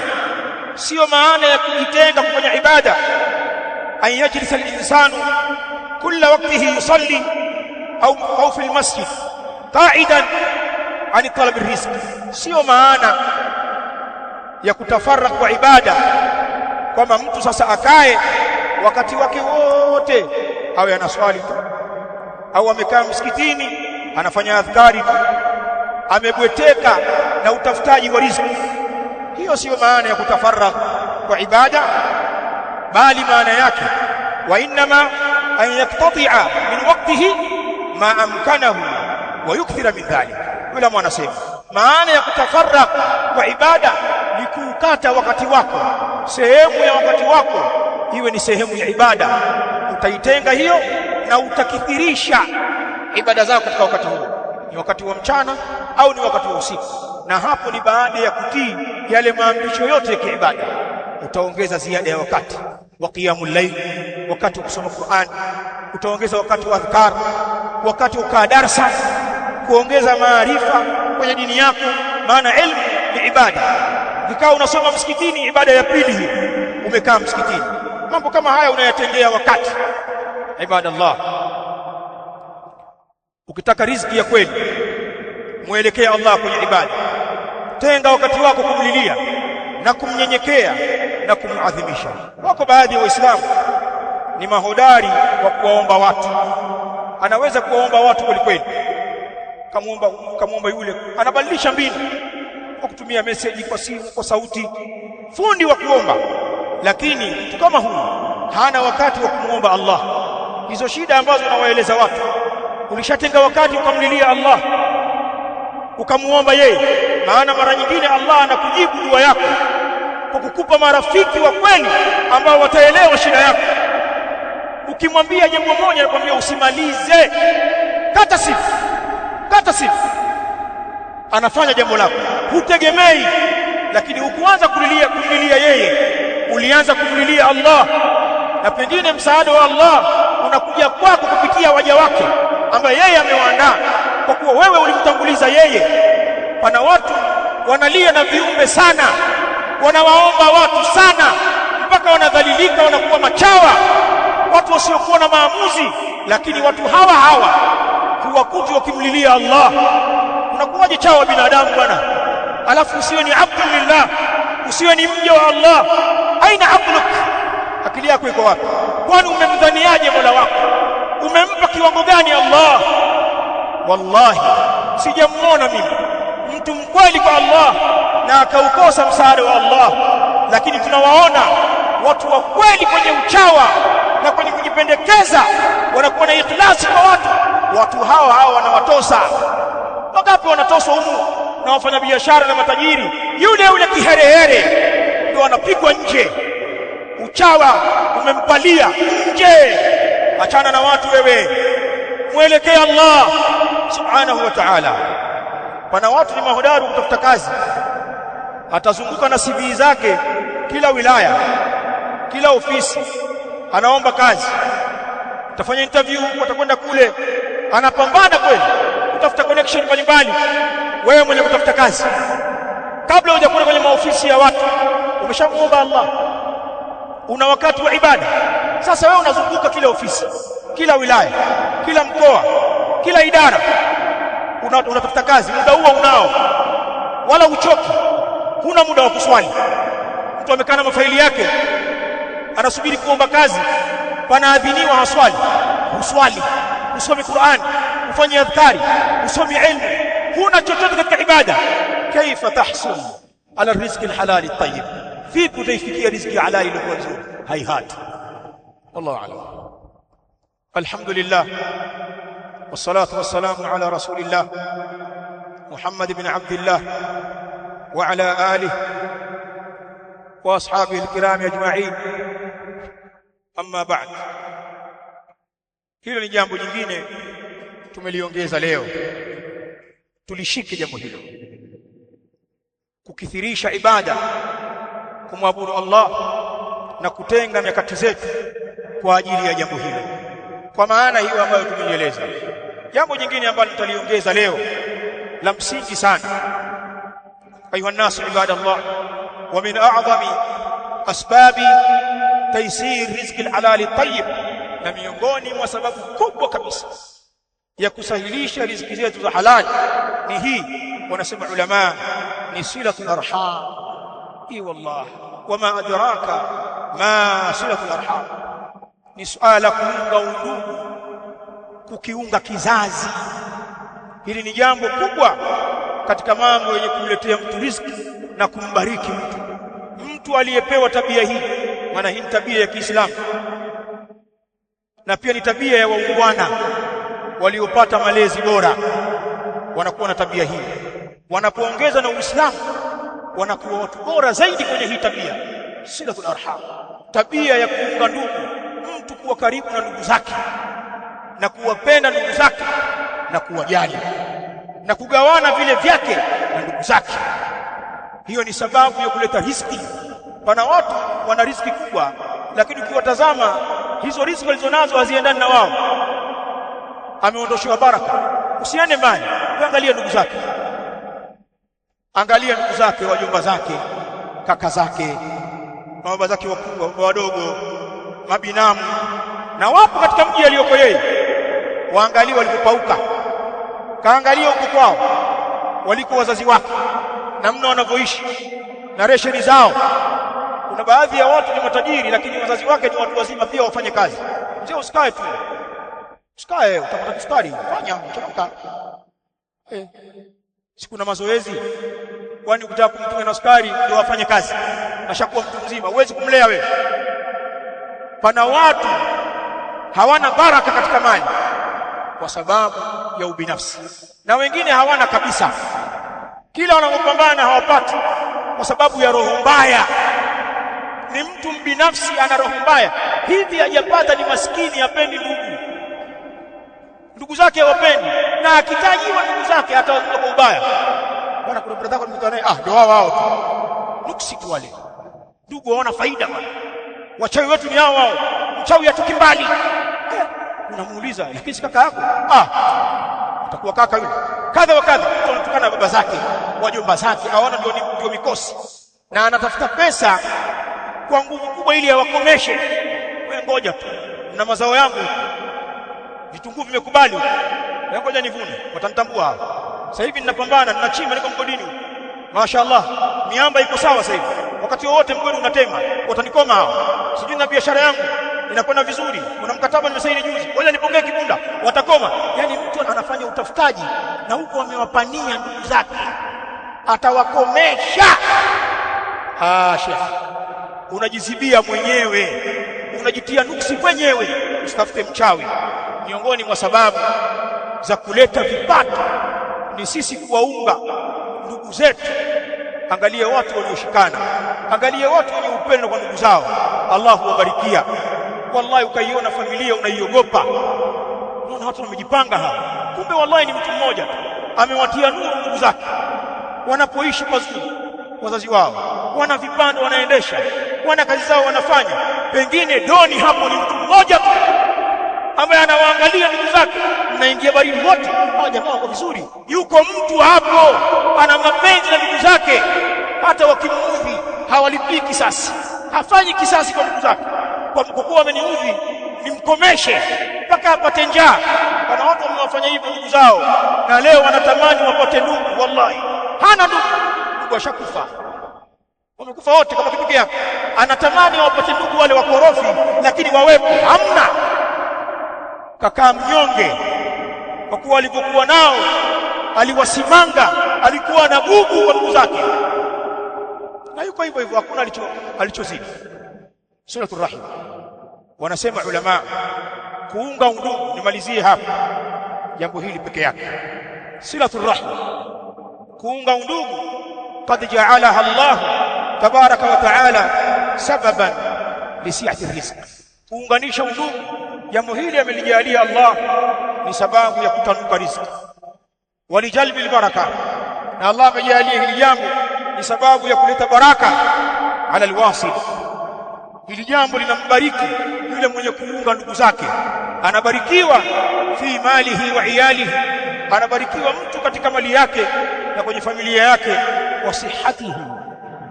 sio maana ya kujitenga kufanya ibada an yajlisa al-insanu kulla waqtihi yusalli au fi al-masjid qa'idan an talab ar-rizq. Sio maana ya kutafarrak kwa ibada kwamba mtu sasa akae wakati wake wote awe anaswali tu, au amekaa msikitini anafanya adhkari tu, amebweteka na utafutaji wa riziki. Hiyo sio maana ya kutafarrak kwa ibada, bali maana yake wa inma an yaktati'a min waqtihi ma amkanahu wa yukthira min dhalik. Yule mwanasema maana ya kutafarrak kwa ibada ni kukata wakati wako, sehemu ya wakati wako iwe ni sehemu ya ibada, utaitenga hiyo na utakithirisha ibada zako katika wakati huo, ni wakati wa mchana au ni wakati wa usiku. Na hapo ni baada ya kutii yale maamrisho yote ya kiibada, utaongeza ziada ya wakati wa qiyamul layl, wakati wa kusoma Qur'an, utaongeza wakati wa adhkar, wakati wa darasa, kuongeza maarifa kwenye dini yako, maana ilmu ni ibada. Vikao unasoma msikitini, ibada ya pili hiyo, umekaa msikitini. Mambo kama haya unayatengea wakati. Ibadallah, ukitaka riziki ya kweli muelekea Allah kwenye ibada, tenga wakati wako kumlilia na kumnyenyekea na kumuadhimisha. Wako baadhi ya Waislamu ni mahodari wa kuwaomba watu, anaweza kuwaomba watu kweli kweli, kamuomba yule, anabadilisha mbinu kwa kutumia message, kwa simu, kwa sauti, fundi wa kuomba. Lakini mtu kama huyu hana wakati wa kumuomba Allah. Hizo shida ambazo nawaeleza watu, ulishatenga wakati ukamlilia Allah, ukamuomba yeye. Maana mara nyingine Allah anakujibu dua yako kwa kukupa marafiki wa kweli ambao wataelewa shida yako. Ukimwambia jambo moja anakuambia usimalize, kata sifu, anafanya jambo lako, hutegemei. Lakini ukuanza kumlilia yeye, ulianza kumlilia Allah, na pengine msaada wa Allah unakuja kwako kupitia waja wake ambaye yeye amewaandaa, kwa kuwa wewe ulimtanguliza yeye. Pana watu wanalia na viumbe sana, wanawaomba watu sana, mpaka wanadhalilika, wanakuwa machawa, watu wasiokuwa na maamuzi. Lakini watu hawa huwakuti wakimlilia Allah. Unakuwaje chawa binadamu bwana, alafu usiwe ni abdulillah, usiwe ni mja wa Allah? Aina aqluk? Akili yako iko wapi? Kwani umemdhaniaje Mola wako? Umempa kiwango gani Allah? Wallahi sijamuona mimi mtu mkweli kwa Allah na akaukosa msaada wa Allah, lakini tunawaona watu wa kweli kwenye uchawa na kwenye kujipendekeza, wanakuwa na ikhlasi kwa watu hawa wanawatosa. Wangapi wanatoswa humu na wafanyabiashara na matajiri? Yule kiherehere ndio anapigwa nje, uchawa umempalia nje. Achana na watu wewe, mwelekee Allah subhanahu wa ta'ala. Pana watu ni mahodari kutafuta kazi, atazunguka na CV zake kila wilaya, kila ofisi, anaomba kazi, atafanya interview, atakwenda kule, anapambana kweli kutafuta connection mbalimbali. Wewe mwenye kutafuta kazi, kabla hujakwenda kwenye maofisi ya watu, umeshamuomba Allah, una wakati wa ibada. Sasa wewe unazunguka kila ofisi, kila wilaya, kila mkoa, kila idara, unatafuta kazi. Muda huo unao, wala uchoki, huna muda wa kuswali. Mtu amekaa na mafaili yake anasubiri kuomba kazi, panaadhiniwa haswali, uswali, usome Qur'an, ufanye adhkari, usome ilmu, huna chochote katika ibada. Kaifa tahsul ala rizqi alhalal at-tayyib? vipi utaifikia riziki halali iliyokuwa nzuri? Haihat. Wallahu a'lam. Alhamdulillah wassalatu wassalamu ala rasulillah Muhammad ibn Abdullah wa ala alihi wa ashabihi alkiram ajma'in. Amma ba'd, hilo ni jambo jingine tumeliongeza leo. Tulishike jambo hilo, kukithirisha ibada, kumwabudu Allah na kutenga nyakati zetu kwa ajili ya jambo hilo, kwa maana hiyo ambayo tumeieleza. Jambo jingine ambalo tutaliongeza leo la msingi sana, ayuha nasu ibadallah, wa min a'zami asbabi taysir rizqi alhalal tayyib, na miongoni mwa sababu kubwa kabisa ya kusahilisha riziki zetu za halali ni hii, wanasema ulama, ni silatul arham. Wallah, wama adraka ma silatul arham, ni suala kuunga undugu, kukiunga kizazi. Hili ni jambo kubwa katika mambo yenye kumletea mtu riziki na kumbariki mtu. Mtu aliyepewa tabia hii, maana hii ni tabia ya Kiislamu na pia ni tabia ya waungwana waliopata malezi bora, wanakuwa na tabia hii. Wanapoongeza na Uislamu wanakuwa watu bora zaidi kwenye hii tabia, silatul arham, tabia ya kuunga ndugu, mtu kuwa karibu na ndugu zake na kuwapenda ndugu zake na kuwajali na kugawana vile vyake na ndugu zake. Hiyo ni sababu ya kuleta riziki. Pana watu wana riziki kubwa, lakini ukiwatazama hizo riziki walizonazo haziendani na wao. Ameondoshewa baraka. Usiende mbali, angalia ndugu zake, angalia ndugu zake, wajomba zake, kaka zake, baba zake wakubwa, wadogo, mabinamu, na wapo katika mji aliyoko yeye. Waangalie walipopauka, kaangalia huko kwao waliko wazazi wake, namna wanavyoishi na resheni zao. Kuna baadhi ya watu ni matajiri, lakini wazazi wake ni watu wazima pia, wafanye kazi. Mzee, usikae tu, usikae, utapata kisukari, fanya changamka. Siku na mazoezi, kwani ukitaka kumtunga na sukari ndio wafanye kazi? Ashakuwa mtu mzima, huwezi kumlea wewe. Pana watu hawana baraka katika mali kwa sababu ya ubinafsi, na wengine hawana kabisa, kila wanapopambana hawapati kwa sababu ya roho mbaya. Ni mtu mbinafsi, ana roho mbaya, hivi hajapata, ni maskini, hapendi ndugu zake hawapendi, na akitajiwa ndugu zake hata kwa ubaya. Bwana, kuna brother wako nimekutana naye, ndio wao tu, nuksi tu wale ndugu, waona faida bwana, wachawi wetu ni hao, mchawi atoki mbali. Unamuuliza, lakini si kaka yako? Atakuwa kaka yule, kadha wa kadha. Anatukana baba zake, wajomba zake, aona ndio mikosi, na anatafuta pesa kwa nguvu kubwa ili awakomeshe. Wewe ngoja tu, na mazao yangu vitunguu vimekubali, wewe ngoja nivune, watanitambua hapa. Sasa hivi ninapambana, ninachimba, niko mgodini, mashaallah, miamba iko sawa sasa hivi. Wakati wote mgodi unatema, watanikoma hao. Sijui na biashara yangu inakwenda vizuri, kuna mkataba nimesaini juzi, ngoja nipongee kibunda, watakoma. Yani mtu anafanya utafutaji na huko amewapania ndugu zake, atawakomesha. Sheikh, unajizibia mwenyewe, unajitia nuksi mwenyewe. Usitafute mchawi. Miongoni mwa sababu za kuleta vipato ni sisi kuwaunga ndugu zetu. Angalia watu walioshikana, angalia watu wenye upendo kwa ndugu zao, Allah huwabarikia. Wallahi, ukaiona familia unaiogopa. Unaona watu wamejipanga hapa, kumbe wallahi ni mtu mmoja amewatia nuru ndugu zake, wanapoishi pazuri, wazazi wao wana vipando, wanaendesha, wana kazi zao wanafanya, pengine doni hapo ni mtu mmoja tu ambaye anawaangalia ndugu zake. Mnaingia baridi wote, hao jamaa wako vizuri, yuko mtu hapo ana mapenzi na ndugu zake, hata wakimuudhi hawalipii kisasi, hafanyi kisasi kwa ndugu zake, kwa kuwa ameniudhi nimkomeshe mpaka apate njaa. Kuna watu wamewafanya hivyo ndugu zao, na leo wanatamani wapate ndugu. Wallahi hana ndugu, ashakufa, wamekufa wote kama kitu yake. Anatamani wapate ndugu wale wakorofi, lakini wawepo hamna. Kakaa mnyonge kwa kuwa alivyokuwa nao aliwasimanga, alikuwa na gugu kwa ndugu zake, na yuko iko hivyo hivyo, hakuna alichozidi. Silatul rahim, wanasema ulama, kuunga undugu, nimalizie hapa jambo hili peke yake. Silatul rahim, kuunga undugu, qad ja'alaha Allah tabaraka wa ta'ala sababan li si'ati rizq. Kuunganisha undugu, jambo hili amelijalia Allah ni sababu ya kutanuka riziki, walijalbi albaraka, na Allah amejalia hili jambo ni sababu ya kuleta baraka ala alwasil. Hili jambo linambariki yule mwenye kuunga ndugu zake, anabarikiwa fi malihi wa iyalihi, anabarikiwa mtu katika mali yake na kwenye familia yake, wa sihhatihi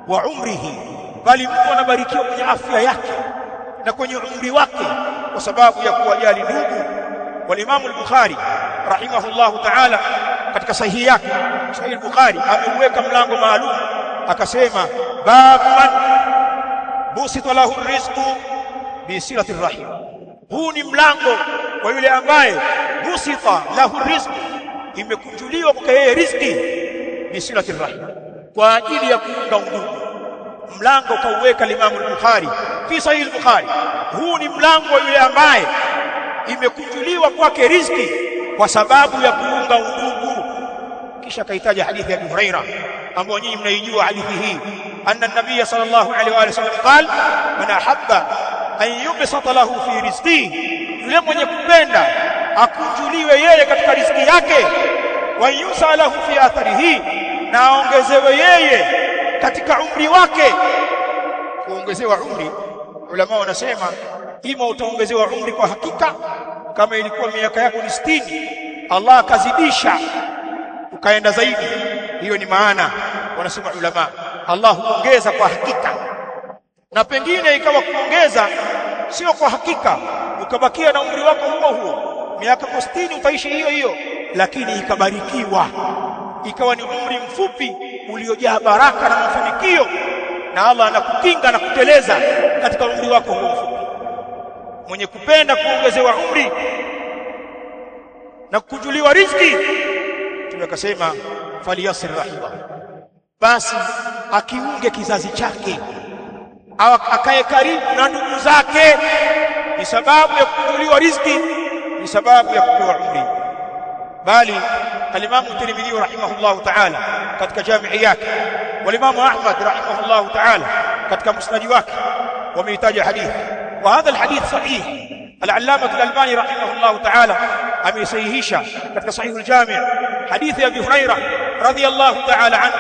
wa umrihi, bali mtu anabarikiwa kwenye afya yake na kwenye umri wake kwa sababu ya kuwajali ndugu. Walimamu al-Bukhari rahimahullahu ta'ala katika sahihi yake, Sahih al-Bukhari, ameuweka mlango maalum akasema, babu man busita lahu rizqu bi silati rahim. Huu ni mlango wa yule ambaye busita lahu rizqu, imekunjuliwa kwa yeye riziki, bi silati rahim, kwa ajili ya kuunga undugu. Mlango kauweka Imam al-Bukhari fi Sahih al-Bukhari. Huu ni mlango wa yule ambaye imekunjuliwa kwake riziki kwa sababu ya kuunga undugu. Kisha kaitaja hadithi ya Abu Huraira ambayo nyinyi mnaijua hadithi hii, anna an-nabiy sallallahu alaihi wa sallam qala, man ahabba an yubsata lahu fi rizqihi, yule mwenye kupenda akunjuliwe yeye katika riziki yake, wa yusalahu fi atharihi, na aongezewe yeye katika umri wake. Kuongezewa umri, ulama wanasema ima utaongezewa umri kwa hakika, kama ilikuwa miaka yako ni 60, Allah akazidisha ukaenda zaidi, hiyo ni maana wanasema ulama Allah huongeza kwa hakika. Na pengine ikawa kuongeza sio kwa hakika, ukabakia na umri wako huo huo, miaka 60 utaishi hiyo hiyo, lakini ikabarikiwa, ikawa ni umri mfupi uliojaa baraka na mafanikio, na Allah anakukinga na kuteleza katika umri wako huo mfupi. Mwenye kupenda kuongezewa umri na kujuliwa riziki, tumekasema faliyasir rahima, basi akiunge kizazi chake au akae karibu na ndugu zake, ni sababu ya kujuliwa riziki, ni sababu ya kupewa umri. Bali al-Imam Tirmidhi rahimahullah ta'ala katika jamii yake, wal-Imam Ahmad rahimahullah ta'ala katika musnad wake wameitaja hadithi, wa hadha al-hadith sahih. Al-Allama al-Albani rahimahullah ta'ala amesahihisha katika Sahih al-Jami' hadithi ya Abi Hurairah radhiyallahu ta'ala anhu,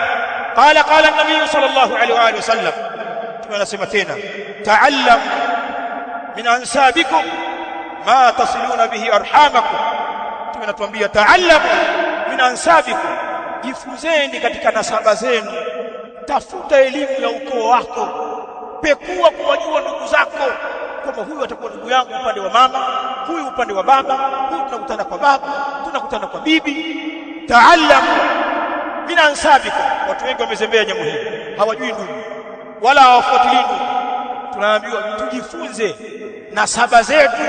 qala qala an-nabiy sallallahu alayhi wa sallam, tunasema tena, ta'allam min ansabikum ma tasiluna bihi arhamakum. Tunatuambia ta'allamu min ansabikum, jifunzeni katika nasaba zenu, tafuta elimu ya ukoo wako, pekua kuwajua ndugu zako, kwamba huyu atakuwa ndugu yangu upande wa mama, huyu upande wa baba, huyu tunakutana kwa baba, tunakutana kwa bibi. Ta'allamu min ansabikum. Watu wengi wamezembea jambo hili, hawajui ndugu wala hawafuatilii ndugu. Tunaambiwa tujifunze nasaba zetu,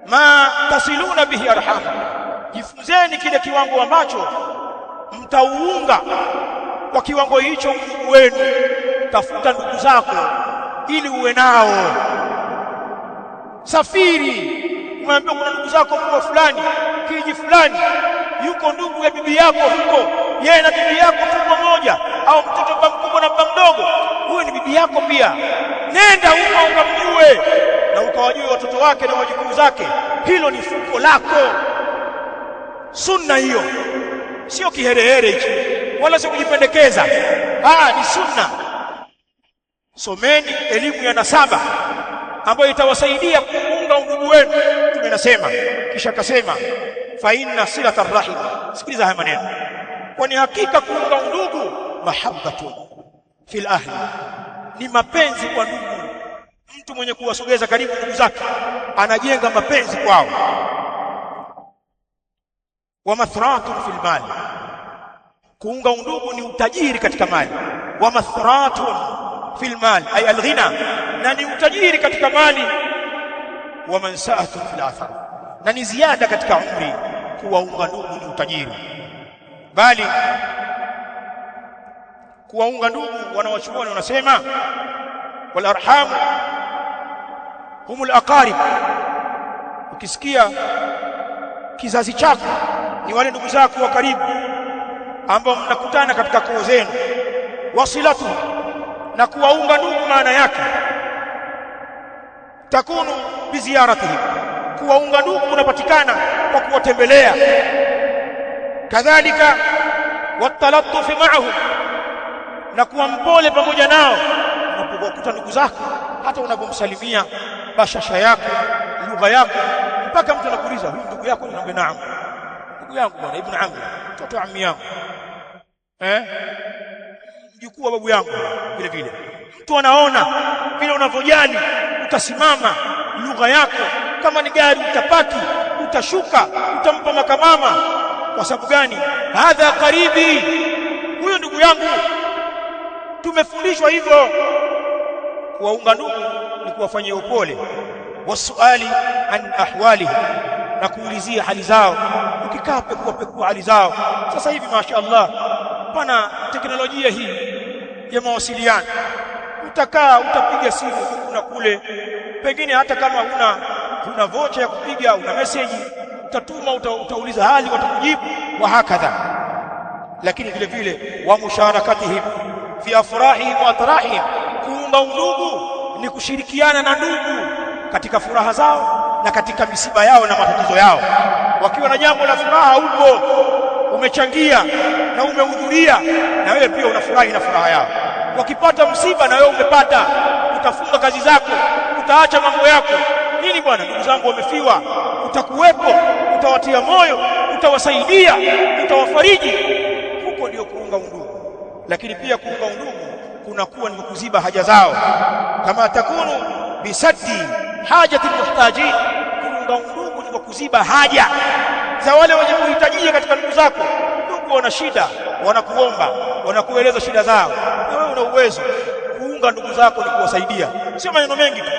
ma tasiluna bihi arham, jifunzeni kile kiwango ambacho mtauunga kwa kiwango hicho ndugu wenu. Tafuta ndugu zako ili uwe nao. Safiri, umeambiwa kuna ndugu zako kwa fulani, kiji fulani, yuko ndugu ya bibi yako huko, yeye na bibi yako tumbo moja, au mtoto baba mkubwa na baba mdogo, huyo ni bibi yako pia. Nenda huko ukamjue na ukawajue watoto wake na wajukuu zake. Hilo ni fuko lako. Sunna hiyo, sio kiherehere hicho, wala sio kujipendekeza. Ni sunna. Someni elimu ya nasaba ambayo itawasaidia kuunga undugu wenu. Tumenasema, kisha akasema fa inna silata rahim. Sikiliza haya maneno, kwani hakika kuunga undugu mahabbatu fil ahli, ni mapenzi kwa ndugu. Mtu mwenye kuwasogeza karibu ndugu zake anajenga mapenzi kwao. Wa mathratun fil mali, kuunga undugu ni utajiri katika mali. Wa mathratun fil mali ay alghina, na ni utajiri katika mali. Wa mansa'atun fil athar, na ni ziada katika umri. Kuwaunga ndugu ni utajiri. Bali kuwaunga ndugu. Wanawachuoni wanasema wal arham humul aqarib. Ukisikia kizazi chako ni wale ndugu zako wa karibu ambao mnakutana katika koo zenu. Wasilatu, na kuwaunga ndugu maana yake takunu biziyaratihim, kuwaunga ndugu unapatikana kwa kuwatembelea. Kadhalika watalattufi ma'ahum, na kuwa mpole pamoja nao unapokuta ndugu zako, hata unapomsalimia bashasha yako, lugha yako, mpaka mtu anakuuliza huyu ndugu yako? Niambie naam, ndugu yangu bwana, ibn ammi, mtoto wa ammi yangu, mjukuu wa babu yangu. Vile vile mtu anaona vile unavyojali, utasimama, lugha yako, kama ni gari utapaki, utashuka, utampa makamama. Kwa sababu gani? Hadha qaribi, huyo ndugu yangu. Tumefundishwa hivyo. Kuwaunga ndugu ni kuwafanyia upole, wasuali an ahwalihi, na kuulizia hali zao. Ukikaa pekua hali zao. Sasa hivi mashaallah pana teknolojia hii ya mawasiliano, utakaa utapiga simu huku na kule, pengine hata kama huna vocha ya kupiga, una message utatuma, utauliza hali, watakujibu wa hakadha. Lakini vile vile wa musharakatihim fi afrahihim wa atrahihim, kuunga ndugu ni kushirikiana na ndugu katika furaha zao na katika misiba yao na matatizo yao. Wakiwa na jambo la furaha upo, umechangia na umehudhuria, na wewe pia unafurahi na furaha yao. Wakipata msiba na wewe umepata, utafunga kazi zako, utaacha mambo yako. Nini bwana, ndugu zangu wamefiwa, utakuwepo, utawatia moyo, utawasaidia, utawafariji. Huko ndio kuunga undugu. Lakini pia kuunga undugu kunakuwa ni kuziba haja zao, kama takunu bisaddi hajati almuhtajin. Kuunga undugu ni kuziba haja za wale wenye kuhitajia katika ndugu zako. Ndugu wana shida, wanakuomba, wanakueleza shida zao, na wewe una uwezo. Kuunga ndugu zako ni kuwasaidia, sio maneno mengi tu.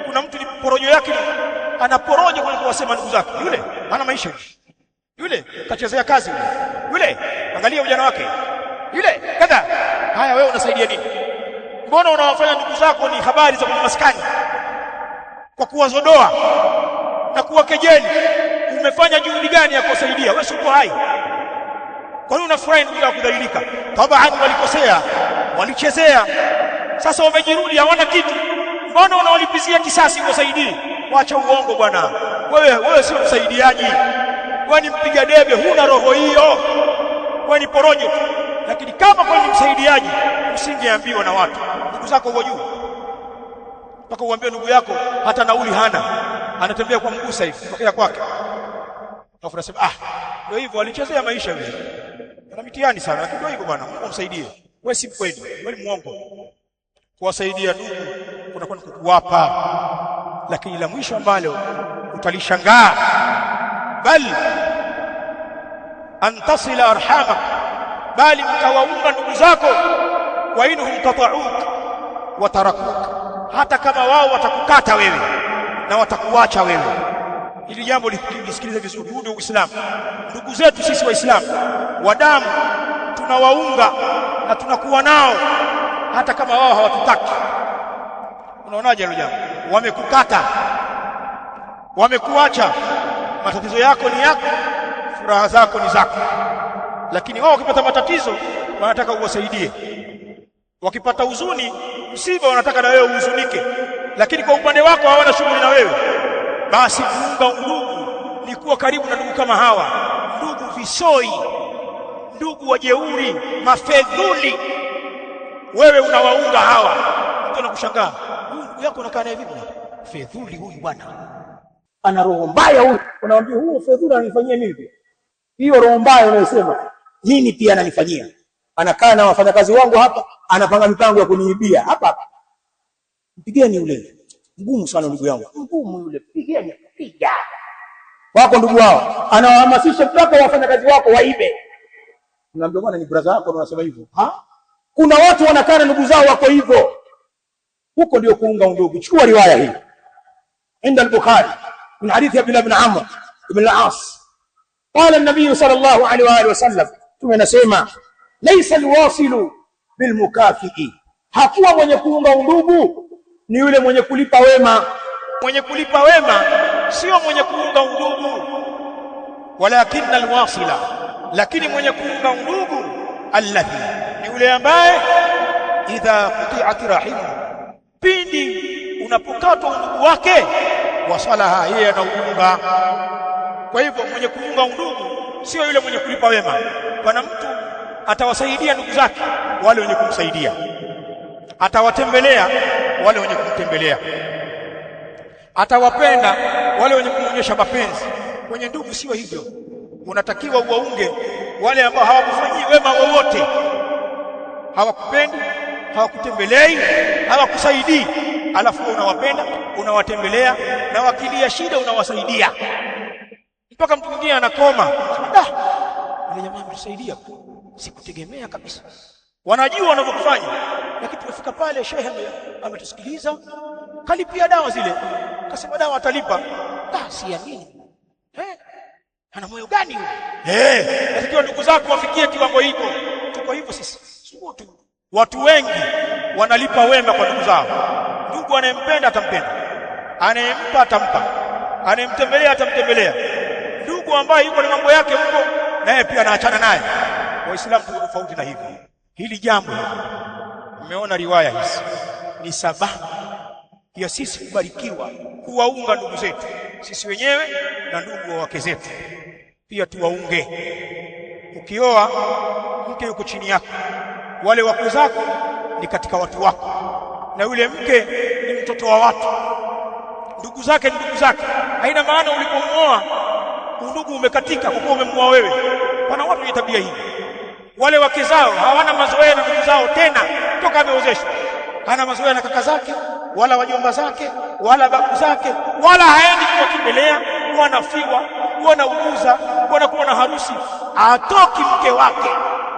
Kuna mtu ni porojo yake, anaporoja kwa kuwasema ndugu zake, yule hana maisha, yule kachezea kazi, yule angalia ujana wake, yule kadha. Haya, wewe unasaidia nini? Mbona unawafanya ndugu zako ni habari za maskani kwa kuwazodoa na kuwakejeli? Umefanya juhudi gani ya kusaidia? Wewe uko hai, kwa nini unafurahi ndugu zako kudhalilika? Tabaan walikosea, walichezea, sasa wamejirudi, hawana kitu. Mbona unawalipizia kisasi uwasaidie? Wacha uongo bwana. Wewe sio msaidiaji, wewe ni mpiga debe, huna roho hiyo, wewe ni porojo. Lakini kama kwa ni msaidiaji, usingeambiwa na watu. Ndugu zako wao juu, mpaka uambie ndugu yako hata nauli hana, anatembea kwa mguu sasa hivi tokea kwake, alafu unasema ndio hivyo, alichezea maisha yule, ana mitihani sana. Lakini ndio hivyo bwana, Mungu msaidie. Wewe si kweli, wewe ni muongo. Kuwasaidia ndugu kunakuwa kukuwapa, lakini la mwisho ambalo utalishangaa, bal antasila arhamak, bali mkawaunga ndugu zako, wa inhum qata'uk wa tarakuk, hata kama wao watakukata wewe na watakuacha wewe. Hili jambo lisikilize vizuri, huu ndio Uislamu. Ndugu zetu sisi Waislamu wa damu tunawaunga na tunakuwa nao hata kama wao hawatutaki. Unaonaje hilo jambo? Wamekukata, wamekuacha, matatizo yako ni yako, furaha zako ni zako. Lakini wao wakipata matatizo wanataka uwasaidie, wakipata huzuni, msiba, wanataka na wewe uhuzunike. Lakini kwa upande wako hawana shughuli na wewe. Basi kuunga ndugu ni kuwa karibu na ndugu kama hawa, ndugu visoi, ndugu wajeuri, mafedhuli. Wewe unawaunga hawa, mtu anakushangaa, huyu ndugu yako unakaa naye vipi? Fedhuli huyu bwana, ana roho mbaya huyu. Unamwambia huyu fedhuli ananifanyia mimi. Hiyo roho mbaya unayosema mimi pia ananifanyia. Anakaa na wafanyakazi wangu hapa, anapanga mipango ya kuniibia hapa. Mpigeni yule. Mgumu sana ndugu yangu. Mgumu yule. Pigeni, piga. Wako ndugu wao, anawahamasisha mpaka wafanyakazi wako waibe. Unaambia bwana ni brother yako unasema hivyo. Kuna watu wanakaa na ndugu zao wako hivyo. Huko ndio kuunga ndugu. Chukua riwaya hii. Inda al-Bukhari min hadithi Abdullah ibn Amr ibn al-As. Qala an-nabiy sallallahu alayhi wa alihi wasallam, tumenasema laysa al-wasilu bilmukafii, hakuwa mwenye kuunga undugu ni yule mwenye kulipa wema. Mwenye kulipa wema sio mwenye kuunga undugu, walakin alwasila, lakini mwenye kuunga undugu alladhi, ni yule ambaye idha quti'at rahimu, pindi unapokatwa undugu wake, wasalaha, yeye anaunga. Kwa hivyo mwenye kuunga undugu sio yule mwenye kulipa wema. Pana mtu atawasaidia ndugu zake wale wenye kumsaidia, atawatembelea wale wenye kumtembelea, atawapenda wale wenye kumonyesha mapenzi. Kwenye ndugu sio hivyo. Unatakiwa uwaunge wale ambao hawakufanyii wema wowote, hawakupendi, hawakutembelei, hawakusaidii, alafu unawapenda, unawatembelea, na wakilia shida unawasaidia. Mpaka mtu mwingine anakoma, yule jamaa ametusaidia, sikutegemea kabisa. Wanajua wanavyofanya, lakini tunafika pale, shehe ametusikiliza, kalipia dawa zile, akasema dawa atalipa. Si ya nini? Ana moyo gani huyo? Natakiwa ndugu zako wafikie kiwango hicho. Tuko hivyo sisi. Sio tu. Watu wengi wanalipa wema kwa ndugu zao. Ndugu anayempenda atampenda, anayempa atampa, anayemtembelea atamtembelea. Ndugu ambaye yuko na mambo yake huko, naye pia anaachana naye. Waislamu tuko tofauti na hivi. Hili jambo mmeona riwaya hizi ni sababu ya sisi kubarikiwa, kuwaunga ndugu zetu sisi wenyewe na ndugu wa wake zetu pia tuwaunge. Ukioa mke yuko chini yako, wale wake zako ni katika watu wako, na yule mke ni mtoto wa watu, ndugu zake ni ndugu zake. Haina maana ulipomwoa undugu umekatika kwa kuwa umemwoa wewe. Pana watu wenye tabia hii, wale wake zao hawana mazoea na ndugu zao tena toka ameozeshwa. Hana mazoea na kaka zake wala wajomba zake wala babu zake, wala haendi kuwatembelea, wanafiwa, wanauguza, wanakuwa na harusi, atoki mke wake.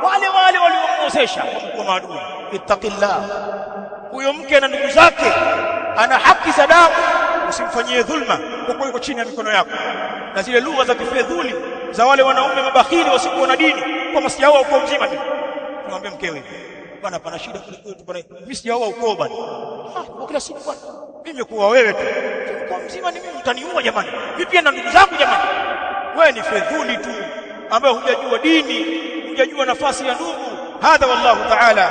Wale waliomwozesha kwa maadui. Ittaqillah, huyo mke na ndugu zake ana haki za damu, usimfanyie dhulma kwa kuwa yuko chini ya mikono yako. Na zile lugha za kifedhuli za wale wanaume mabakhili wasikuwa na dini, kwa sijaoa uko mzima mimi, niwaambie mkewe hivi, bwana pana shida kule kwetu bwana, mimi sijaoa uko bwana. Kwa kila siku bwana, mimi kuwa wewe tu uko mzima, ni mimi mtaniua jamani, mimi pia na ndugu zangu jamani. Wewe ni fedhuli tu ambaye hujajua dini, hujajua nafasi ya ndugu. Hadha wallahu ta'ala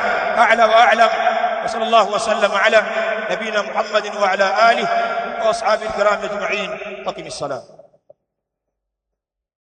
a'la wa a'lam, wa sallallahu wa sallama ala nabina Muhammadin wa ala alihi wa ashabihi kiram ajma'in. Aqimis salam.